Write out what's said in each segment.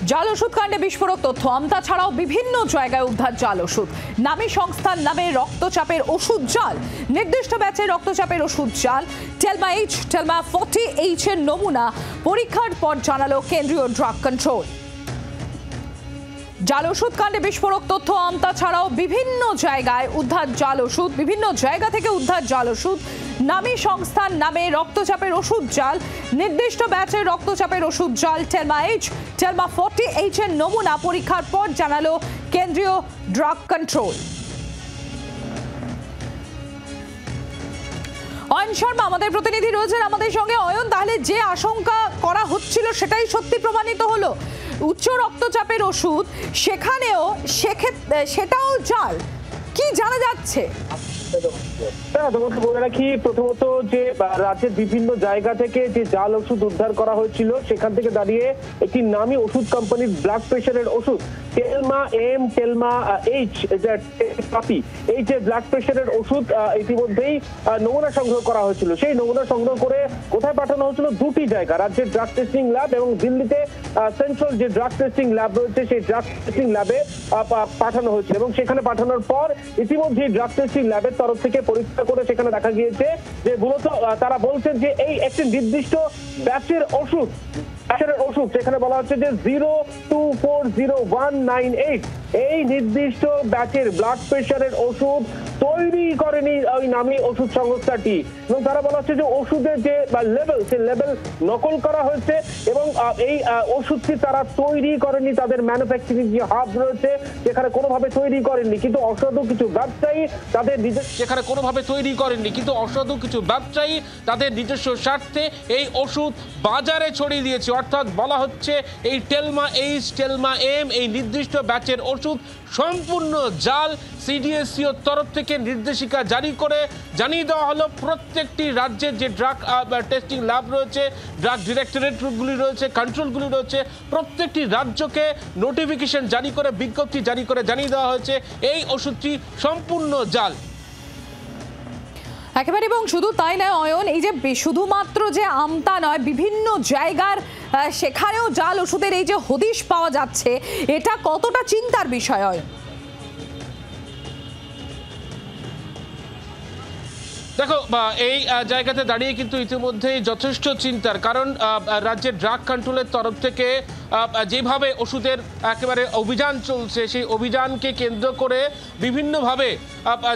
জাল ওষুধ কাণ্ডে বিস্ফোরক তথ্য। আমতা ছাড়াও বিভিন্ন জায়গায় উদ্ধার জাল ওষুধ। নামী সংস্থার নামে রক্তচাপের ওষুধ জাল, নির্দিষ্ট ব্যাচের রক্তচাপের ওষুধ জাল। টেলমা 40H এর নমুনা পরীক্ষার পর জানালো কেন্দ্রীয় ড্রাগ কন্ট্রোল। জাল ওষুধ কাণ্ডে বিস্ফোরক তথ্য। আমতা ছাড়াও বিভিন্ন জায়গায় উদ্ধার জাল ওষুধ, বিভিন্ন জায়গা থেকে উদ্ধার জাল ওষুধ। নামী সংস্থার নামে রক্তচাপের ওষুধ জাল, নির্দিষ্ট ব্যাচের রক্তচাপের ওষুধ জাল। টেলমা 40H এর নমুনা পরীক্ষার পর জানালো কেন্দ্রীয় ড্রাগ কন্ট্রোল। অয়ন শর্মা আমাদের প্রতিনিধি রয়েছেন আমাদের সঙ্গে। অয়ন, তাহলে যে আশঙ্কা করা হচ্ছিল সেটাই সত্যি প্রমাণিত হলো। উচ্চ রক্তচাপের ওষুধ, সেটাও জাল, কি জানা যাচ্ছে? তোমাকে বলে রাখি, প্রথমত যে রাজ্যের বিভিন্ন জায়গা থেকে যে জাল ওষুধ উদ্ধার করা হয়েছিল সেখান থেকে দাঁড়িয়ে একটি নামী ওষুধ কোম্পানির ব্লাড প্রেশারের ওষুধ টেলমা H এই যে ব্লাড প্রেশারের ওষুধ ইতিমধ্যেই নমুনা সংগ্রহ করা হয়েছিল। সেই নমুনা সংগ্রহ করে কোথায় পাঠানো হয়েছিল? দুটি জায়গা, রাজ্যের ড্রাগ টেস্টিং ল্যাব এবং দিল্লিতে সেন্ট্রাল যে ড্রাগ টেস্টিং ল্যাব রয়েছে সেই ড্রাগ টেস্টিং ল্যাবে পাঠানো হয়েছিল। এবং সেখানে পাঠানোর পর ইতিমধ্যেই ড্রাগ টেস্টিং ল্যাবের তরফ থেকে পরীক্ষা করে সেখানে দেখা গিয়েছে যে মূলত তারা বলছেন যে এই একটি নির্দিষ্ট ব্যাচের ওষুধ সেখানে বলা হচ্ছে যে 02400198 এই নির্দিষ্ট ব্যাচের ব্লাড প্রেশারের ওষুধ তৈরি করেনি ওই নামী ওষুধ সংস্থাটি। এবং তারা বলা হচ্ছে যে ওষুধের যে লেভেল, সেই লেভেল নকল করা হয়েছে এবং এই ওষুধটি তারা তৈরি করেনি। তাদের ম্যানুফ্যাকচারিং যে হাব রয়েছে সেখানে কোনোভাবে তৈরি করেননি, কিন্তু অসাধু কিছু ব্যবসায়ী তাদের নিজস্ব স্বার্থে এই ওষুধ বাজারে ছড়িয়ে দিয়েছে। অর্থাৎ বলা হচ্ছে এই টেলমা M এই নির্দিষ্ট ব্যাচের ওষুধ সম্পূর্ণ জাল। CDSCO তরফ থেকে নির্দেশিকা জারি করে জানিয়ে দেওয়া হলো প্রত্যেকটি রাজ্যের যে ড্রাগ টেস্টিং ল্যাব রয়েছে, ড্রাগ ডিরেক্টরেটগুলি রয়েছে, কন্ট্রোলগুলি রয়েছে, প্রত্যেকটি রাজ্যকে নোটিফিকেশন জারি করে, বিজ্ঞপ্তি জারি করে জানিয়ে দেওয়া হয়েছে এই ওষুধটি সম্পূর্ণ জাল। একেবারে, এবং শুধু তাই নয় অয়ন, এই যে শুধুমাত্র যে আমতা নয়, বিভিন্ন জায়গার সেখানেও জাল ওষুধের এই যে হদিশ পাওয়া যাচ্ছে, এটা কতটা চিন্তার বিষয়? অয়ন, দেখো, এই জায়গাতে দাঁড়িয়ে কিন্তু ইতিমধ্যেই যথেষ্ট চিন্তার, কারণ রাজ্যের ড্রাগ কন্ট্রোলের তরফ থেকে যেভাবে ওষুধের একেবারে অভিযান চলছে, সেই অভিযানকে কেন্দ্র করে বিভিন্নভাবে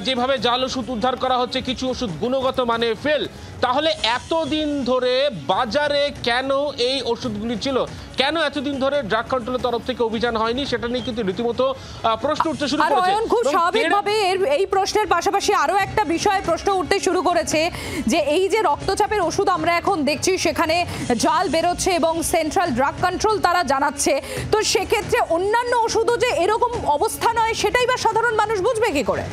যেভাবে জাল ওষুধ উদ্ধার করা হচ্ছে, কিছু ওষুধ গুণগত মানে ফেল। তাহলে এতদিন ধরে বাজারে কেন এই ওষুধগুলি ছিল? কেন এতদিন ধরে ড্রাগ কন্ট্রোলের তরফ থেকে অভিযান হয়নি? সেটা নিয়ে কিন্তু রীতিমতো প্রশ্ন উঠতে শুরু করেছে। খুব স্বাভাবিকভাবে এই প্রশ্নের পাশাপাশি আরো একটা বিষয়ে প্রশ্ন উঠতে শুরু করেছে যে এই যে রক্তচাপের ওষুধ আমরা এখন দেখছি সেখানে জাল বেরোচ্ছে এবং সেন্ট্রাল ড্রাগ কন্ট্রোল তারা জানাচ্ছে, তো সেক্ষেত্রে অন্যান্য ওষুধও যে এরকম অবস্থা নয় সেটাই বা সাধারণ মানুষ বুঝবে কি করে?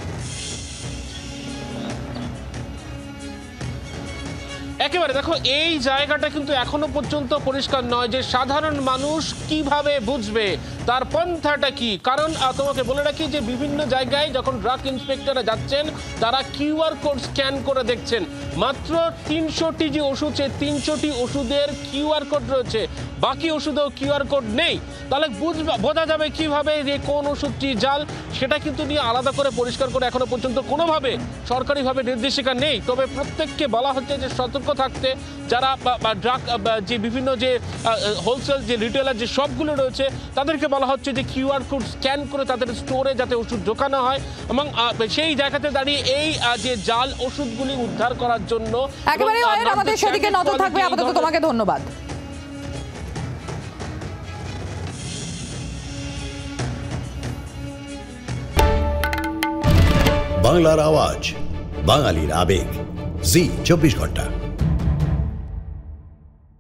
একেবারে দেখো, এই জায়গাটা কিন্তু এখনো পর্যন্ত পরিষ্কার নয় যে সাধারণ মানুষ কিভাবে বুঝবে, তার পন্থাটা কি। কারণ তোমাকে বলে রাখি যে বিভিন্ন জায়গায় যখন ড্রাগ ইন্সপেক্টররা যাচ্ছেন তারা QR কোড স্ক্যান করে দেখছেন। মাত্র 300টি যে ওষুধ, সেই 300টি ওষুধের QR কোড রয়েছে, বাকি ওষুধেও QR কোড নেই। তাহলে বোঝা যাবে কিভাবে যে কোন ওষুধটি জাল? সেটা কিন্তু নিয়ে আলাদা করে পরিষ্কার করে এখনো পর্যন্ত কোনোভাবে সরকারিভাবে নির্দেশিকা নেই। তবে প্রত্যেককে বলা হচ্ছে যে সতর্ক থাকতে, যারা ড্রাগ যে বিভিন্ন যে হোলসেল যে রিটেলার যে শপগুলো রয়েছে তাদেরকে বলা হচ্ছে যে QR কোড স্ক্যান করে তাদের স্টোরে যাতে ওষুধ ঢোকানো হয় এবং সেই জায়গাতে দাঁড়িয়ে এই যে জাল ওষুধগুলি উদ্ধার করার জন্য একেবারে আমাদের সেদিকে নজর থাকবে। আপাতত তোমাকে ধন্যবাদ। বাংলার আওয়াজ, বাঙালির আবেগ, জি 24 ঘন্টা।